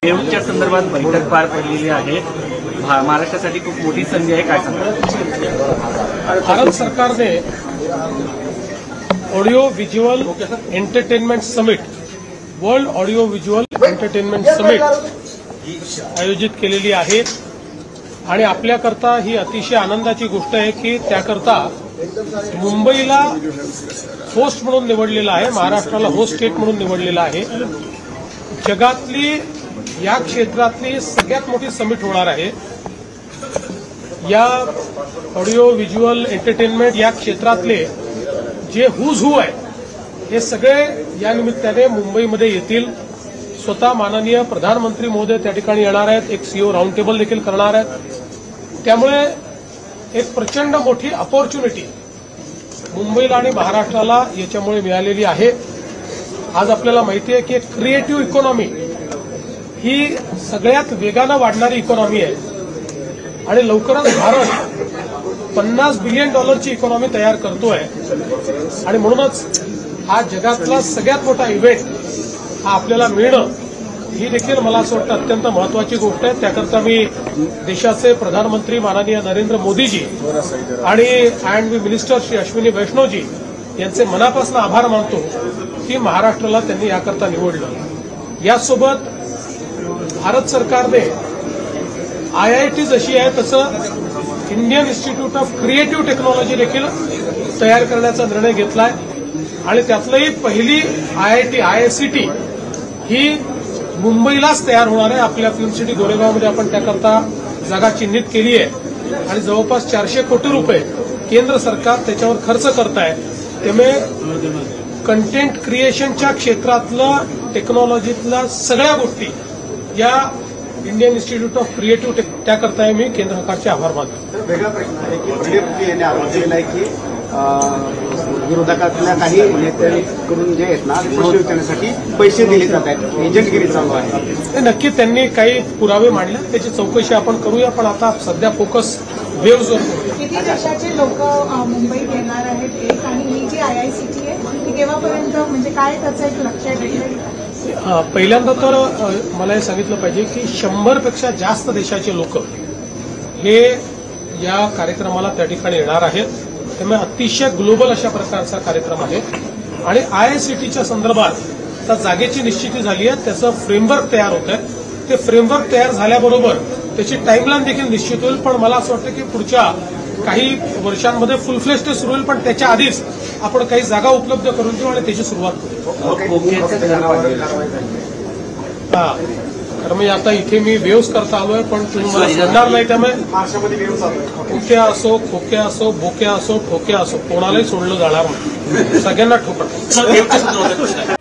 वेव्हच्या संदर्भात बैठक पार पडलेली आहे। महाराष्ट्रासाठी खूप मोठी संधी आहे, काय सांगता? भारत सरकारने audio visual entertainment summit, world audio visual entertainment summit आयोजित केलेली आहे आणि आपल्याकरता ही अतिशय आनंदाची गोष्ट आहे की त्याकरता मुंबईला होस्ट म्हणून निवडलेला आहे, महाराष्ट्राला होस्ट स्टेट म्हणून निवडलेला आहे। जगातली या क्षेत्रातली सगळ्यात मोठी समिट होणार आहे। या ऑडिओ व्हिज्युअल एंटरटेनमेंट या क्षेत्रातले जे हुज हू आहे हे सगळे या निमित्ताने मुंबईमध्ये येतील। स्वतः माननीय प्रधानमंत्री महोदय त्या ठिकाणी येणार आहेत, एक सीईओ राऊंड टेबल देखील करणार आहेत। त्यामुळे एक प्रचंड मोठी अपॉर्च्युनिटी मुंबईला आणि महाराष्ट्राला याच्यामुळे मिळालेली आहे। आज आपल्याला माहिती आहे की क्रिएटिव्ह इकॉनॉमी ही सगळ्यात वेगानं वाढणारी इकॉनॉमी आहे आणि लवकरच भारत $50 बिलियन इकॉनॉमी तयार करतोय आणि म्हणूनच हा जगातला सगळ्यात मोठा इव्हेंट हा आपल्याला मिळणं ही देखील मला असं वाटतं अत्यंत महत्वाची गोष्ट आहे। त्याकरता मी देशाचे प्रधानमंत्री माननीय नरेंद्र मोदीजी आणि I&B मिनिस्टर श्री अश्विनी वैष्णवजी यांचे मनापासून आभार मानतो की महाराष्ट्राला त्यांनी याकरता निवडलं। यासोबत भारत सरकारने IIT जशी आहे तसं Indian institute of creative technology देखील तयार करण्याचा निर्णय घेतलाय आणि त्यातलंही पहिली IIT IICT ही मुंबईलाच तयार होणार आहे। आपल्या फिल्म सिटी गोरेगावमध्ये आपण त्याकरता जागा चिन्हित केली आहे आणि जवळपास 400 कोटी रुपये केंद्र सरकार त्याच्यावर खर्च करत आहे। त्यामुळे कंटेंट क्रिएशनच्या क्षेत्रातलं टेक्नॉलॉजीतल्या सगळ्या गोष्टी या इंडियन इन्स्टिट्यूट ऑफ क्रिएटिव्ह त्याकरता मी केंद्र सरकारचे आभार मानतो। वेगळा प्रश्न आहे की बीजेपी यांनी आरोप केला आहे की विरोधकातल्या काही नेत्यांकडून जे आहेत ना प्रश्न विचारण्यासाठी पैसे दिले जात आहेत, एजंटगिरी चालू आहे। नक्की त्यांनी काही पुरावे मांडले, त्याची चौकशी आपण करूया, पण आता सध्या फोकस वेव्हवर करूया। किती देशाचे लोक मुंबईत येणार आहेत एक, आणि ही जी IICT आहे ती केव्हापर्यंत, म्हणजे काय त्याचं एक लक्ष आहे? पहिल्यांदा तर मला हे सांगितलं पाहिजे की 100 पेक्षा जास्त देशाचे लोक हे या कार्यक्रमाला त्या ठिकाणी येणार आहेत। त्यामुळे अतिशय ग्लोबल अशा प्रकारचा कार्यक्रम आहे आणि IICTच्या संदर्भात त्या जागेची निश्चिती झाली आहे, त्याचं फ्रेमवर्क तयार होत आहे। ते फ्रेमवर्क तयार झाल्याबरोबर त्याची टाईमलाईन देखील निश्चित होईल, पण मला असं वाटतं की पुढच्या काही वर्षांमध्ये फुल फ्लेज ते सुरू होईल, पण त्याच्या आधीच आपण काही जागा उपलब्ध करून देऊ आणि त्याची सुरुवात करू। कारण मी आता इथे मी वेव्स करता आलोय, पण तुम्ही मला सोडणार नाही, त्यामुळे खोक्या असो, खोक्या असो, बोक्या असो, ठोक्या असो, कोणालाही सोडलं जाणार नाही, सगळ्यांना ठोकर।